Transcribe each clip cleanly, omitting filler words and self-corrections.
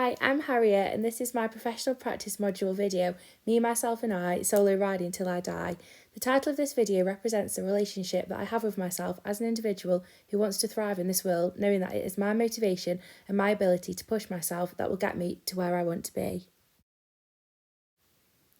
Hi, I'm Harriet and this is my professional practice module video, Me, Myself and I, Solo Riding Till I Die. The title of this video represents the relationship that I have with myself as an individual who wants to thrive in this world, knowing that it is my motivation and my ability to push myself that will get me to where I want to be.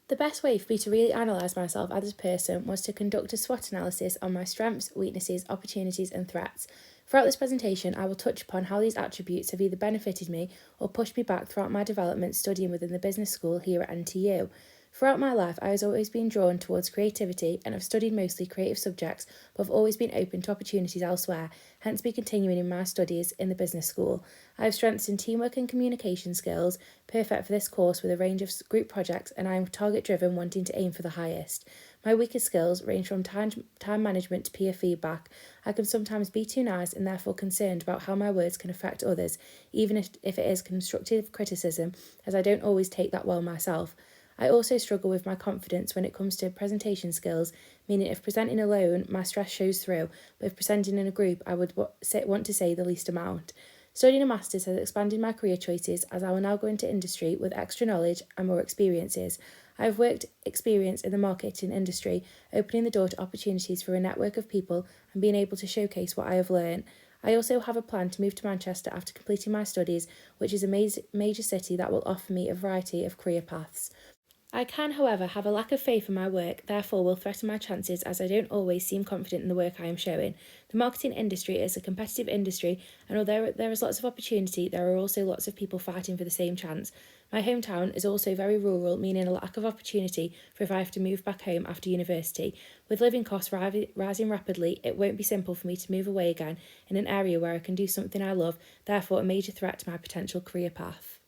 The best way for me to really analyse myself as a person was to conduct a SWOT analysis on my strengths, weaknesses, opportunities and threats. Throughout this presentation, I will touch upon how these attributes have either benefited me or pushed me back throughout my development studying within the business school here at NTU. Throughout my life, I have always been drawn towards creativity and have studied mostly creative subjects, but have always been open to opportunities elsewhere, hence be continuing in my studies in the business school. I have strengths in teamwork and communication skills, perfect for this course with a range of group projects, and I am target-driven, wanting to aim for the highest. My weakest skills range from time management to peer feedback. I can sometimes be too nice and therefore concerned about how my words can affect others, even if it is constructive criticism, as I don't always take that well myself. I also struggle with my confidence when it comes to presentation skills, meaning if presenting alone, my stress shows through, but if presenting in a group, I would want to say the least amount. Studying a Masters has expanded my career choices as I will now go into industry with extra knowledge and more experiences. I have worked experience in the marketing industry, opening the door to opportunities for a network of people and being able to showcase what I have learned. I also have a plan to move to Manchester after completing my studies, which is a major city that will offer me a variety of career paths. I can, however, have a lack of faith in my work, therefore will threaten my chances as I don't always seem confident in the work I am showing. The marketing industry is a competitive industry, and although there is lots of opportunity, there are also lots of people fighting for the same chance. My hometown is also very rural, meaning a lack of opportunity for if I have to move back home after university. With living costs rising rapidly, it won't be simple for me to move away again in an area where I can do something I love, therefore a major threat to my potential career path.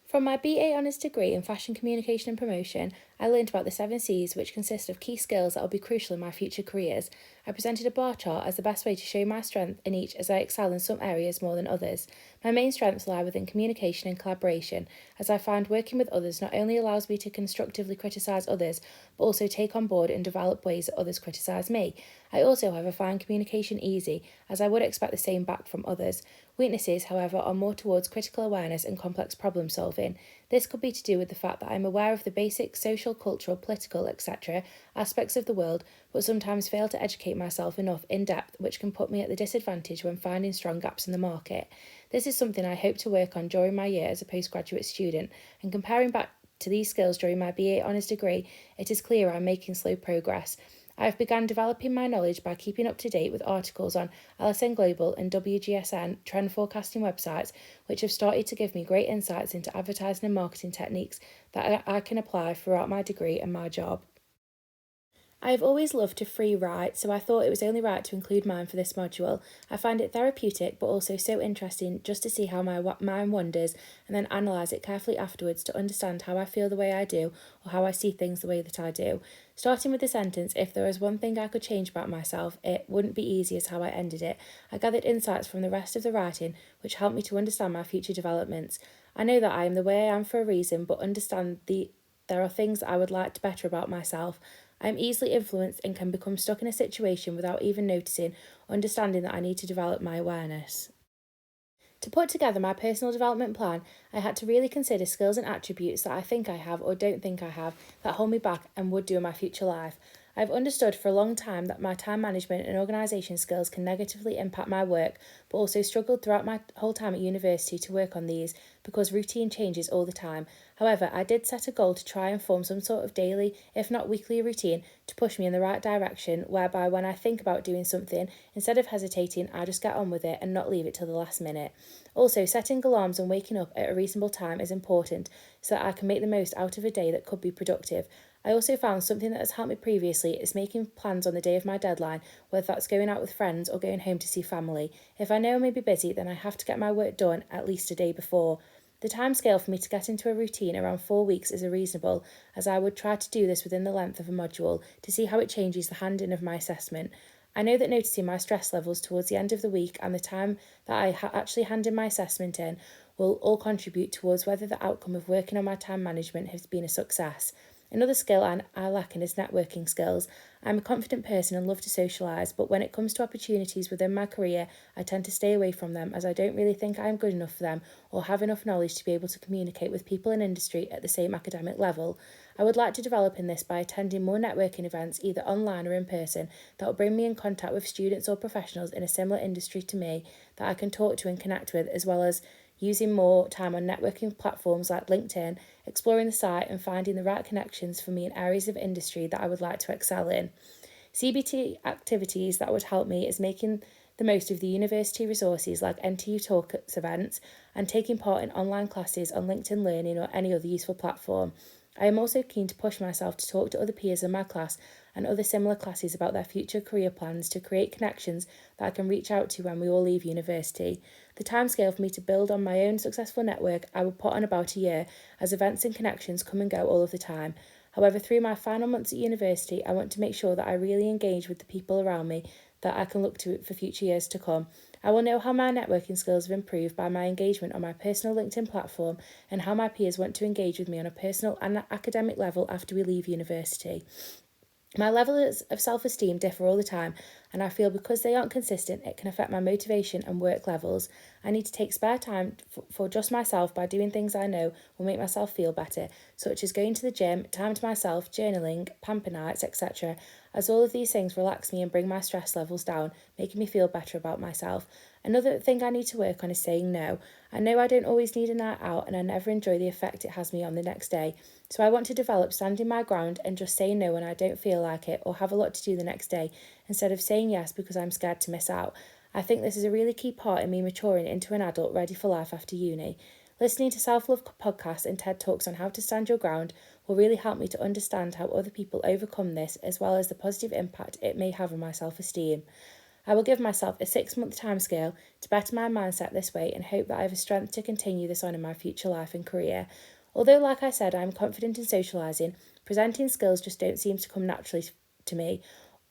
From my BA Honours degree in Fashion Communication and Promotion, I learned about the 7 C's, which consist of key skills that will be crucial in my future careers. I presented a bar chart as the best way to show my strength in each, as I excel in some areas more than others. My main strengths lie within communication and collaboration, as I find working with others not only allows me to constructively criticise others, but also take on board and develop ways that others criticise me. I also, however, find communication easy, as I would expect the same back from others. Weaknesses, however, are more towards critical awareness and complex problem solving. This could be to do with the fact that I am aware of the basic social, cultural, political, etc. aspects of the world, but sometimes fail to educate myself enough in depth, which can put me at the disadvantage when finding strong gaps in the market. This is something I hope to work on during my year as a postgraduate student, and comparing back to these skills during my BA Honours degree, it is clear I'm making slow progress. I have begun developing my knowledge by keeping up to date with articles on LSN Global and WGSN trend forecasting websites, which have started to give me great insights into advertising and marketing techniques that I can apply throughout my degree and my job. I have always loved to free write, so I thought it was only right to include mine for this module. I find it therapeutic but also so interesting just to see how my mind wanders and then analyse it carefully afterwards to understand how I feel the way I do or how I see things the way that I do. Starting with the sentence, if there was one thing I could change about myself, it wouldn't be easy as how I ended it. I gathered insights from the rest of the writing which helped me to understand my future developments. I know that I am the way I am for a reason, but understand there are things I would like to better about myself. I am easily influenced and can become stuck in a situation without even noticing, understanding that I need to develop my awareness. To put together my personal development plan, I had to really consider skills and attributes that I think I have or don't think I have that hold me back and would do in my future life. I have understood for a long time that my time management and organisation skills can negatively impact my work, but also struggled throughout my whole time at university to work on these because routine changes all the time. However, I did set a goal to try and form some sort of daily, if not weekly routine to push me in the right direction, whereby when I think about doing something, instead of hesitating, I just get on with it and not leave it till the last minute. Also, setting alarms and waking up at a reasonable time is important so that I can make the most out of a day that could be productive. I also found something that has helped me previously is making plans on the day of my deadline, whether that's going out with friends or going home to see family. If I know I may be busy, then I have to get my work done at least a day before. The timescale for me to get into a routine around 4 weeks is reasonable, as I would try to do this within the length of a module to see how it changes the hand-in of my assessment. I know that noticing my stress levels towards the end of the week and the time that I actually hand in my assessment in will all contribute towards whether the outcome of working on my time management has been a success. Another skill I lack in is networking skills. I'm a confident person and love to socialise, but when it comes to opportunities within my career, I tend to stay away from them as I don't really think I am good enough for them or have enough knowledge to be able to communicate with people in industry at the same academic level. I would like to develop in this by attending more networking events, either online or in person, that will bring me in contact with students or professionals in a similar industry to me that I can talk to and connect with, as well as using more time on networking platforms like LinkedIn, exploring the site and finding the right connections for me in areas of industry that I would like to excel in. CBT activities that would help me is making the most of the university resources like NTU Talks events and taking part in online classes on LinkedIn Learning or any other useful platform. I am also keen to push myself to talk to other peers in my class and other similar classes about their future career plans to create connections that I can reach out to when we all leave university. The timescale for me to build on my own successful network I will put on about a year, as events and connections come and go all of the time. However, through my final months at university, I want to make sure that I really engage with the people around me that I can look to for future years to come. I will know how my networking skills have improved by my engagement on my personal LinkedIn platform and how my peers want to engage with me on a personal and academic level after we leave university. My levels of self-esteem differ all the time, and I feel because they aren't consistent, it can affect my motivation and work levels. I need to take spare time for just myself by doing things I know will make myself feel better, such as going to the gym, time to myself, journaling, pamper nights, etc., as all of these things relax me and bring my stress levels down, making me feel better about myself. Another thing I need to work on is saying no. I know I don't always need a night out, and I never enjoy the effect it has me on the next day. So I want to develop standing my ground and just saying no when I don't feel like it or have a lot to do the next day, instead of saying yes because I'm scared to miss out. I think this is a really key part in me maturing into an adult ready for life after uni. Listening to self-love podcasts and TED Talks on how to stand your ground will really help me to understand how other people overcome this, as well as the positive impact it may have on my self-esteem. I will give myself a 6-month timescale to better my mindset this way and hope that I have the strength to continue this on in my future life and career. Although, like I said, I am confident in socialising, presenting skills just don't seem to come naturally to me.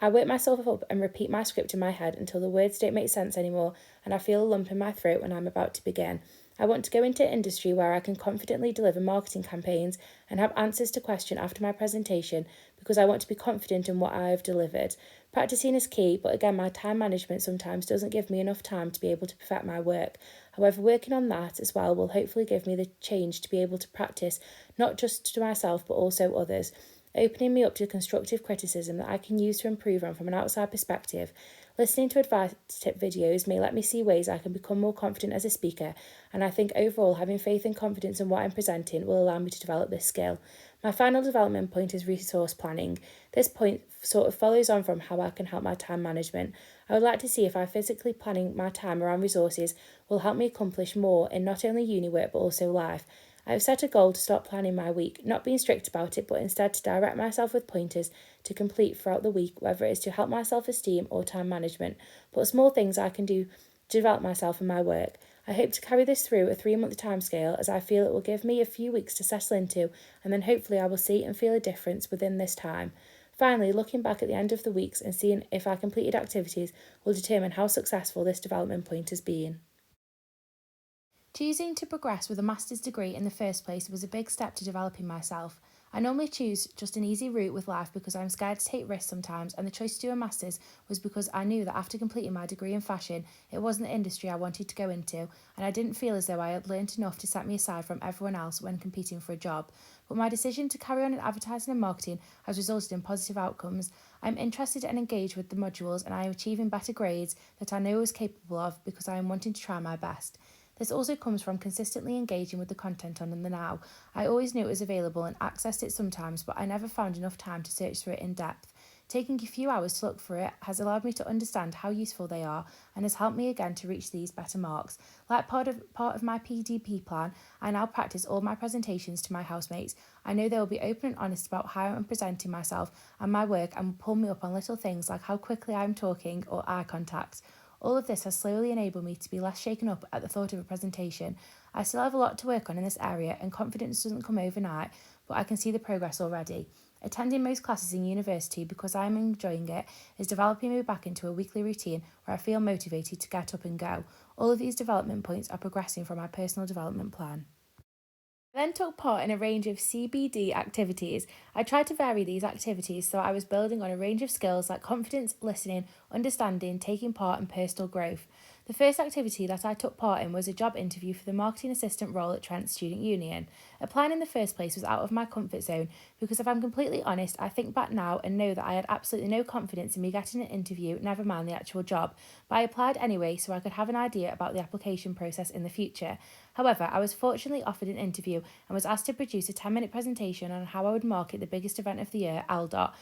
I work myself up and repeat my script in my head until the words don't make sense anymore and I feel a lump in my throat when I'm about to begin. I want to go into industry where I can confidently deliver marketing campaigns and have answers to question after my presentation because I want to be confident in what I have delivered. Practicing is key, but again, my time management sometimes doesn't give me enough time to be able to perfect my work. However, working on that as well will hopefully give me the change to be able to practice not just to myself but also others, opening me up to constructive criticism that I can use to improve on from an outside perspective. Listening to advice tip videos may let me see ways I can become more confident as a speaker, and I think overall having faith and confidence in what I'm presenting will allow me to develop this skill. My final development point is resource planning. This point sort of follows on from how I can help my time management. I would like to see if I physically planning my time around resources will help me accomplish more in not only uni work but also life. I have set a goal to start planning my week, not being strict about it, but instead to direct myself with pointers to complete throughout the week, whether it is to help my self-esteem or time management, but small things I can do to develop myself and my work. I hope to carry this through a 3-month timescale, as I feel it will give me a few weeks to settle into, and then hopefully I will see and feel a difference within this time. Finally, looking back at the end of the weeks and seeing if I completed activities will determine how successful this development point has been. Choosing to progress with a master's degree in the first place was a big step to developing myself. I normally choose just an easy route with life because I'm scared to take risks sometimes, and the choice to do a master's was because I knew that after completing my degree in fashion, it wasn't the industry I wanted to go into, and I didn't feel as though I had learnt enough to set me aside from everyone else when competing for a job. But my decision to carry on in advertising and marketing has resulted in positive outcomes. I'm interested and engaged with the modules, and I am achieving better grades that I know I was capable of because I am wanting to try my best. This also comes from consistently engaging with the content on the now. I always knew it was available and accessed it sometimes, but I never found enough time to search through it in depth. Taking a few hours to look through it has allowed me to understand how useful they are and has helped me again to reach these better marks. Like part of my PDP plan, I now practice all my presentations to my housemates. I know they will be open and honest about how I'm presenting myself and my work and will pull me up on little things like how quickly I'm talking or eye contact. All of this has slowly enabled me to be less shaken up at the thought of a presentation. I still have a lot to work on in this area, and confidence doesn't come overnight, but I can see the progress already. Attending most classes in university because I am enjoying it is developing me back into a weekly routine where I feel motivated to get up and go. All of these development points are progressing from my personal development plan. I then took part in a range of CBD activities. I tried to vary these activities so I was building on a range of skills like confidence, listening, understanding, taking part, and personal growth. The first activity that I took part in was a job interview for the marketing assistant role at Trent Student Union. Applying in the first place was out of my comfort zone because, if I'm completely honest, I think back now and know that I had absolutely no confidence in me getting an interview, never mind the actual job. But I applied anyway so I could have an idea about the application process in the future. However, I was fortunately offered an interview and was asked to produce a 10-minute presentation on how I would market the biggest event of the year, ALDOT.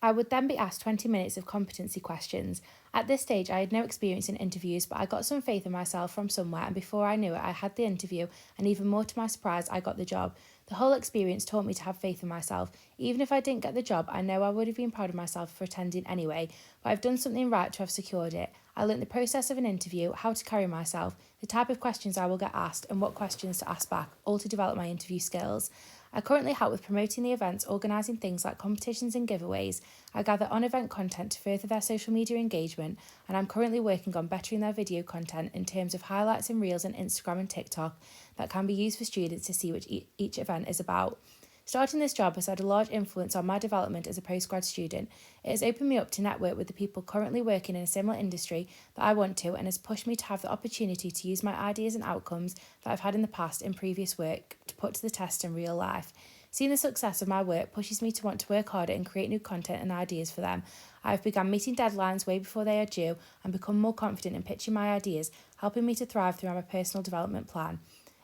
I would then be asked 20 minutes of competency questions. At this stage, I had no experience in interviews, but I got some faith in myself from somewhere, and before I knew it, I had the interview, and even more to my surprise, I got the job. The whole experience taught me to have faith in myself. Even if I didn't get the job, I know I would have been proud of myself for attending anyway, but I've done something right to have secured it. I learnt the process of an interview, how to carry myself, the type of questions I will get asked, and what questions to ask back, all to develop my interview skills. I currently help with promoting the events, organising things like competitions and giveaways. I gather on event content to further their social media engagement, and I'm currently working on bettering their video content in terms of highlights and reels on Instagram and TikTok that can be used for students to see what each event is about. Starting this job has had a large influence on my development as a postgrad student. It has opened me up to network with the people currently working in a similar industry that I want to, and has pushed me to have the opportunity to use my ideas and outcomes that I've had in the past in previous work to put to the test in real life. Seeing the success of my work pushes me to want to work harder and create new content and ideas for them. I've begun meeting deadlines way before they are due and become more confident in pitching my ideas, helping me to thrive through my personal development plan.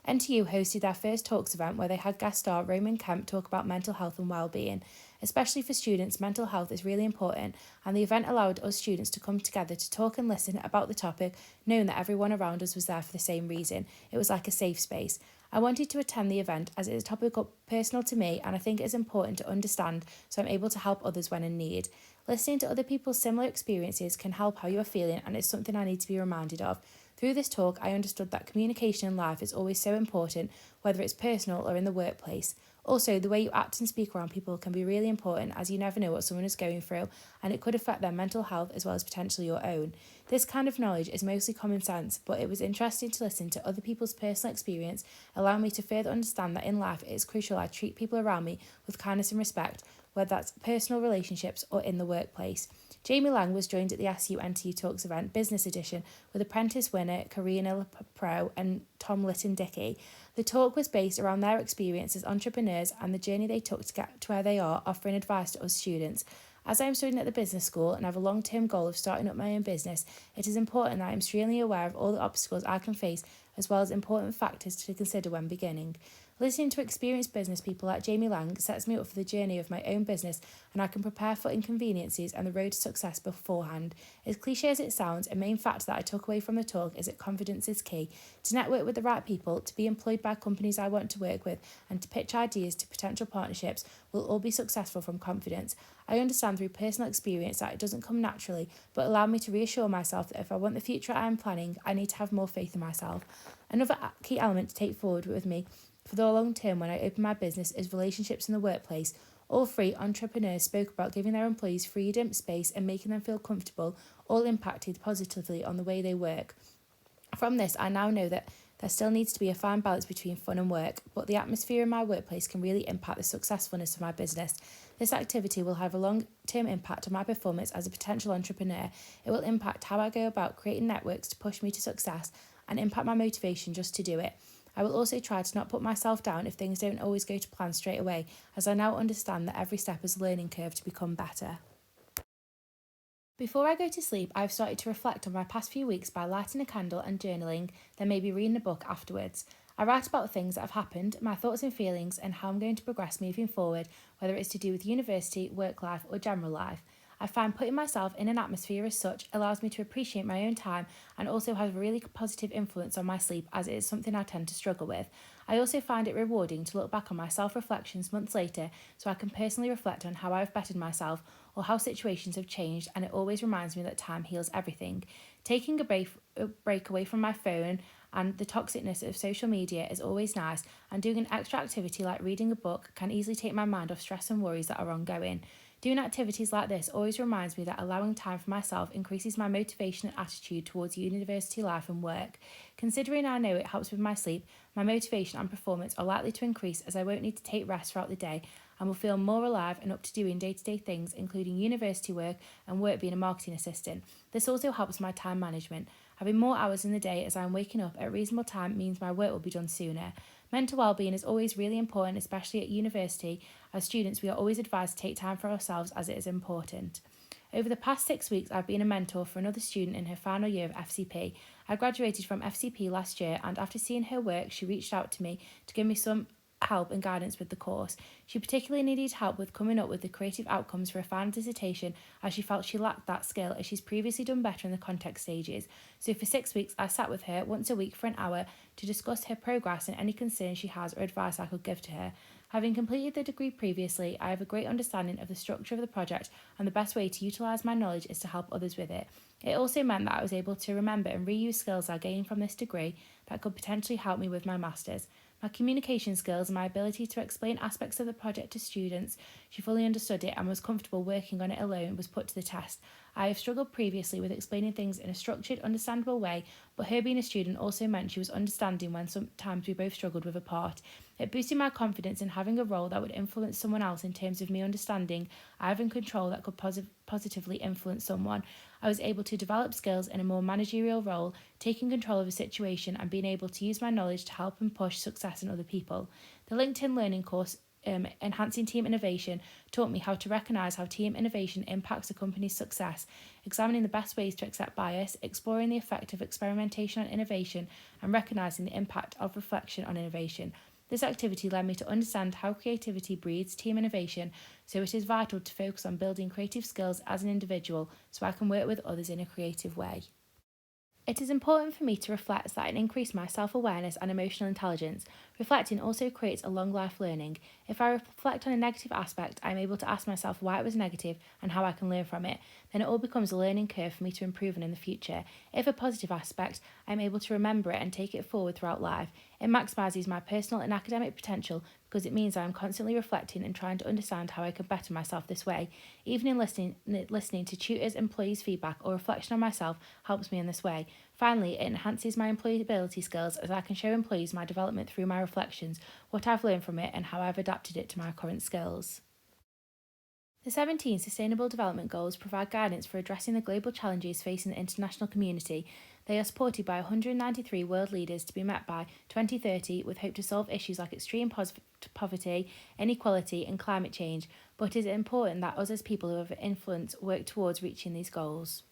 NTU hosted their first Talks event where they had guest star Roman Kemp talk about mental health and well-being. Especially for students, mental health is really important, and the event allowed us students to come together to talk and listen about the topic, knowing that everyone around us was there for the same reason. It was like a safe space. I wanted to attend the event as it is a topic personal to me, and I think it is important to understand so I'm able to help others when in need. Listening to other people's similar experiences can help how you are feeling, and it's something I need to be reminded of. Through this talk, I understood that communication in life is always so important, whether it's personal or in the workplace. Also, the way you act and speak around people can be really important, as you never know what someone is going through, and it could affect their mental health as well as potentially your own. This kind of knowledge is mostly common sense, but it was interesting to listen to other people's personal experience, allowing me to further understand that in life it is crucial I treat people around me with kindness and respect, whether that's personal relationships or in the workplace. Jamie Lang was joined at the SU NTU Talks event, Business Edition, with apprentice winner Karina Pro and Tom Litton-Dickey. The talk was based around their experience as entrepreneurs and the journey they took to get to where they are, offering advice to us students. As I am studying at the business school and have a long-term goal of starting up my own business, it is important that I am extremely aware of all the obstacles I can face, as well as important factors to consider when beginning. Listening to experienced business people like Jamie Lang sets me up for the journey of my own business, and I can prepare for inconveniences and the road to success beforehand. As cliche as it sounds, a main factor that I took away from the talk is that confidence is key. To network with the right people, to be employed by companies I want to work with, and to pitch ideas to potential partnerships will all be successful from confidence. I understand through personal experience that it doesn't come naturally, but allow me to reassure myself that if I want the future I am planning, I need to have more faith in myself. Another key element to take forward with me for the long term when I open my business is relationships in the workplace. All three entrepreneurs spoke about giving their employees freedom, space, and making them feel comfortable, all impacted positively on the way they work. From this, I now know that there still needs to be a fine balance between fun and work, but the atmosphere in my workplace can really impact the successfulness of my business. This activity will have a long-term impact on my performance as a potential entrepreneur. It will impact how I go about creating networks to push me to success and impact my motivation just to do it. I will also try to not put myself down if things don't always go to plan straight away, as I now understand that every step is a learning curve to become better. Before I go to sleep, I've started to reflect on my past few weeks by lighting a candle and journaling, then maybe reading a book afterwards. I write about things that have happened, my thoughts and feelings, and how I'm going to progress moving forward, whether it's to do with university, work life, or general life. I find putting myself in an atmosphere as such allows me to appreciate my own time and also has a really positive influence on my sleep, as it is something I tend to struggle with. I also find it rewarding to look back on my self-reflections months later so I can personally reflect on how I've bettered myself or how situations have changed, and it always reminds me that time heals everything. Taking a break away from my phone and the toxicness of social media is always nice, and doing an extra activity like reading a book can easily take my mind off stress and worries that are ongoing. Doing activities like this always reminds me that allowing time for myself increases my motivation and attitude towards university life and work. Considering I know it helps with my sleep, my motivation and performance are likely to increase as I won't need to take rest throughout the day and will feel more alive and up to doing day-to-day things, including university work and work being a marketing assistant. This also helps my time management. Having more hours in the day as I'm waking up at a reasonable time means my work will be done sooner. Mental well-being is always really important, especially at university. As students, we are always advised to take time for ourselves as it is important. Over the past 6 weeks, I've been a mentor for another student in her final year of FCP. I graduated from FCP last year, and after seeing her work, she reached out to me to give me some help and guidance with the course. She particularly needed help with coming up with the creative outcomes for a final dissertation, as she felt she lacked that skill as she's previously done better in the context stages. So for 6 weeks, I sat with her once a week for an hour to discuss her progress and any concerns she has or advice I could give to her. Having completed the degree previously, I have a great understanding of the structure of the project, and the best way to utilise my knowledge is to help others with it. It also meant that I was able to remember and reuse skills I gained from this degree that could potentially help me with my master's. My communication skills and my ability to explain aspects of the project to students, she fully understood it and was comfortable working on it alone, was put to the test. I have struggled previously with explaining things in a structured, understandable way, but her being a student also meant she was understanding when sometimes we both struggled with a part. It boosted my confidence in having a role that would influence someone else in terms of me understanding I have in control that could positively influence someone. I was able to develop skills in a more managerial role, taking control of a situation and being able to use my knowledge to help and push success in other people. The LinkedIn Learning course, Enhancing Team Innovation, taught me how to recognise how team innovation impacts a company's success, examining the best ways to accept bias, exploring the effect of experimentation on innovation, and recognising the impact of reflection on innovation. This activity led me to understand how creativity breeds team innovation, so it is vital to focus on building creative skills as an individual so I can work with others in a creative way. It is important for me to reflect that and increase my self-awareness and emotional intelligence. Reflecting also creates a long life learning. If I reflect on a negative aspect, I am able to ask myself why it was negative and how I can learn from it. Then it all becomes a learning curve for me to improve on in the future. If a positive aspect, I am able to remember it and take it forward throughout life. It maximises my personal and academic potential because it means I am constantly reflecting and trying to understand how I can better myself this way. Even in listening to tutors' employees' feedback or reflection on myself helps me in this way. Finally, it enhances my employability skills as I can show employees my development through my reflections, what I've learned from it and how I've adapted it to my current skills. The 17 Sustainable Development Goals provide guidance for addressing the global challenges facing the international community. They are supported by 193 world leaders to be met by 2030 with hope to solve issues like extreme poverty, inequality and climate change, but it is important that us as people who have influence work towards reaching these goals.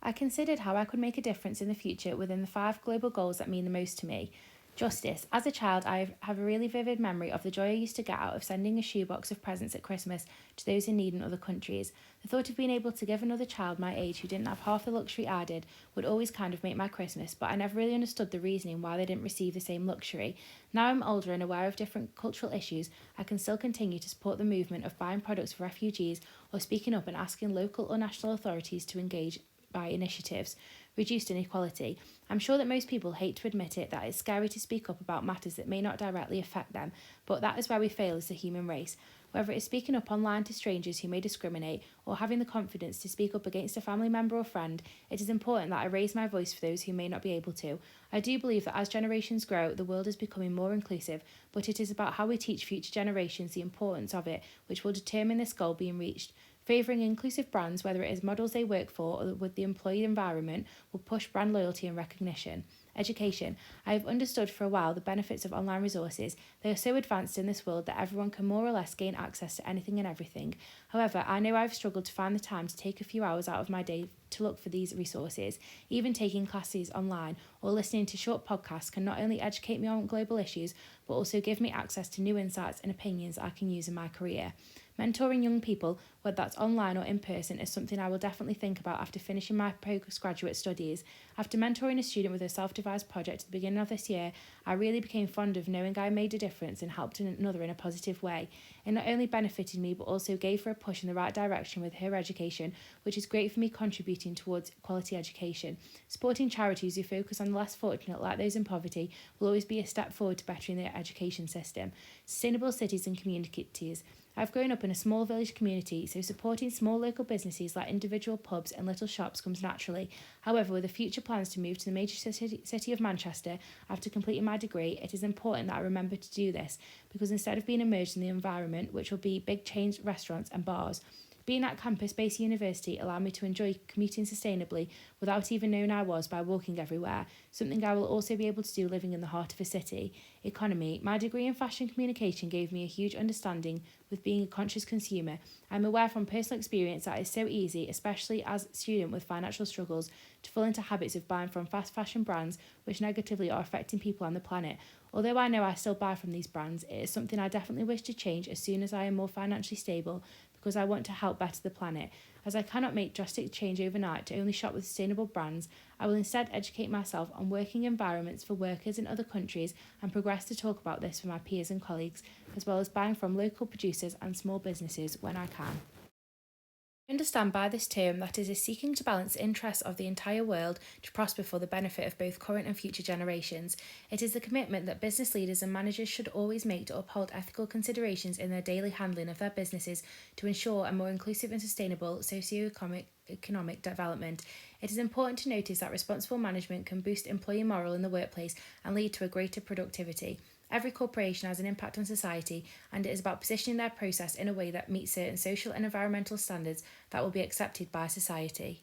I considered how I could make a difference in the future within the 5 global goals that mean the most to me. Justice. As a child, I have a really vivid memory of the joy I used to get out of sending a shoebox of presents at Christmas to those in need in other countries. The thought of being able to give another child my age who didn't have half the luxury I did would always kind of make my Christmas, but I never really understood the reasoning why they didn't receive the same luxury. Now I'm older and aware of different cultural issues, I can still continue to support the movement of buying products for refugees or speaking up and asking local or national authorities to engage by initiatives. Reduced inequality. I'm sure that most people hate to admit it, that it's scary to speak up about matters that may not directly affect them, but that is where we fail as the human race. Whether it is speaking up online to strangers who may discriminate or having the confidence to speak up against a family member or friend, it is important that I raise my voice for those who may not be able to. I do believe that as generations grow, the world is becoming more inclusive, but it is about how we teach future generations the importance of it, which will determine this goal being reached. Favouring inclusive brands, whether it is models they work for or with the employee environment, will push brand loyalty and recognition. Education. I have understood for a while the benefits of online resources. They are so advanced in this world that everyone can more or less gain access to anything and everything. However, I know I've struggled to find the time to take a few hours out of my day to look for these resources. Even taking classes online or listening to short podcasts can not only educate me on global issues, but also give me access to new insights and opinions I can use in my career. Mentoring young people, whether that's online or in person, is something I will definitely think about after finishing my postgraduate studies. After mentoring a student with a self-devised project at the beginning of this year, I really became fond of knowing I made a difference and helped another in a positive way. It not only benefited me, but also gave her a push in the right direction with her education, which is great for me contributing towards quality education. Supporting charities who focus on the less fortunate, like those in poverty, will always be a step forward to bettering the education system. Sustainable cities and communities. I've grown up in a small village community, so so supporting small local businesses like individual pubs and little shops comes naturally. However, with the future plans to move to the major city of Manchester after completing my degree, it is important that I remember to do this, because instead of being immersed in the environment, which will be big chains, restaurants and bars, being at campus-based university allowed me to enjoy commuting sustainably without even knowing I was by walking everywhere, something I will also be able to do living in the heart of a city. Economy. My degree in fashion communication gave me a huge understanding with being a conscious consumer. I'm aware from personal experience that it's so easy, especially as a student with financial struggles, to fall into habits of buying from fast fashion brands which negatively are affecting people and the planet. Although I know I still buy from these brands, it is something I definitely wish to change as soon as I am more financially stable, because I want to help better the planet. As I cannot make drastic change overnight to only shop with sustainable brands, I will instead educate myself on working environments for workers in other countries and progress to talk about this with my peers and colleagues, as well as buying from local producers and small businesses when I can. I understand by this term that it is seeking to balance the interests of the entire world to prosper for the benefit of both current and future generations. It is the commitment that business leaders and managers should always make to uphold ethical considerations in their daily handling of their businesses to ensure a more inclusive and sustainable socio-economic development. It is important to notice that responsible management can boost employee morale in the workplace and lead to a greater productivity. Every corporation has an impact on society, and it is about positioning their process in a way that meets certain social and environmental standards that will be accepted by society.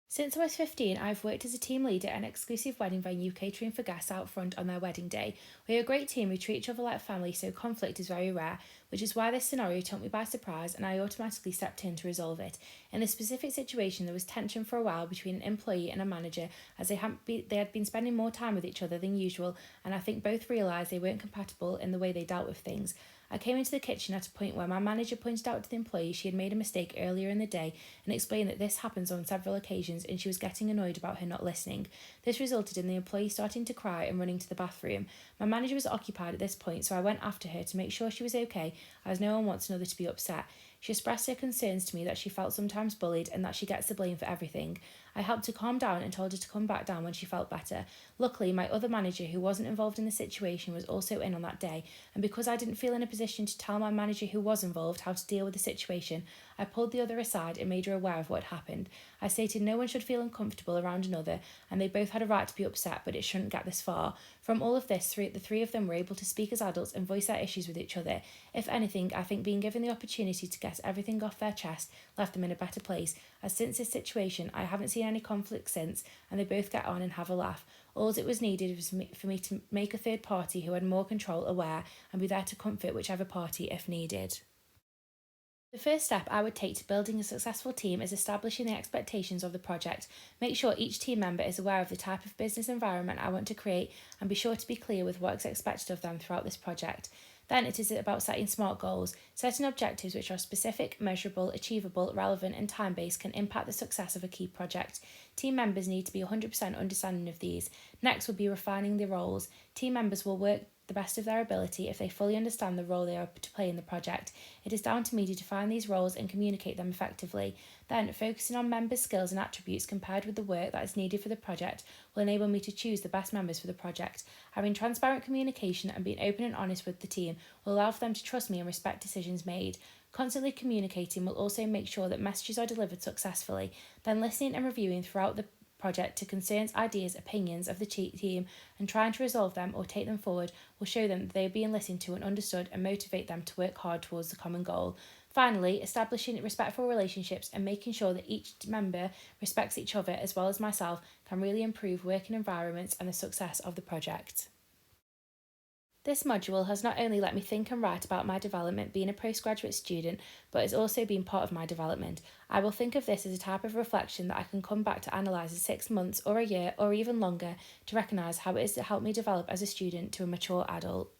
Since I was 15, I've worked as a team leader at an exclusive wedding venue catering for guests out front on their wedding day. We are a great team who treat each other like family, so conflict is very rare, which is why this scenario took me by surprise and I automatically stepped in to resolve it. In this specific situation, there was tension for a while between an employee and a manager, as they had been spending more time with each other than usual, and I think both realised they weren't compatible in the way they dealt with things. I came into the kitchen at a point where my manager pointed out to the employee she had made a mistake earlier in the day and explained that this happens on several occasions and she was getting annoyed about her not listening. This resulted in the employee starting to cry and running to the bathroom. My manager was occupied at this point, so I went after her to make sure she was okay, as no one wants another to be upset. She expressed her concerns to me that she felt sometimes bullied and that she gets the blame for everything. I helped her calm down and told her to come back down when she felt better. Luckily, my other manager, who wasn't involved in the situation, was also in on that day, and because I didn't feel in a position to tell my manager who was involved how to deal with the situation, I pulled the other aside and made her aware of what happened. I stated no one should feel uncomfortable around another, and they both had a right to be upset, but it shouldn't get this far. From all of this, the three of them were able to speak as adults and voice their issues with each other. If anything, I think being given the opportunity to get everything off their chest left them in a better place, as since this situation I haven't seen any conflict since, and they both get on and have a laugh. All it was needed was for me to make a third party who had more control aware and be there to comfort whichever party if needed. The first step I would take to building a successful team is establishing the expectations of the project. Make sure each team member is aware of the type of business environment I want to create, and be sure to be clear with what is expected of them throughout this project. Then it is about setting SMART goals. Setting objectives which are specific, measurable, achievable, relevant and time-based can impact the success of a key project. Team members need to be 100% understanding of these. Next will be refining the roles. Team members will work the best of their ability if they fully understand the role they are to play in the project. It is down to me to define these roles and communicate them effectively. Then, focusing on members' skills and attributes compared with the work that is needed for the project will enable me to choose the best members for the project. Having transparent communication and being open and honest with the team will allow for them to trust me and respect decisions made. Constantly communicating will also make sure that messages are delivered successfully. Then, listening and reviewing throughout the project to concerns, ideas, opinions of the team and trying to resolve them or take them forward will show them that they are being listened to and understood and motivate them to work hard towards the common goal. Finally, establishing respectful relationships and making sure that each member respects each other as well as myself can really improve working environments and the success of the project. This module has not only let me think and write about my development being a postgraduate student, but has also been part of my development. I will think of this as a type of reflection that I can come back to analyse in 6 months or a year or even longer to recognise how it has helped me develop as a student to a mature adult.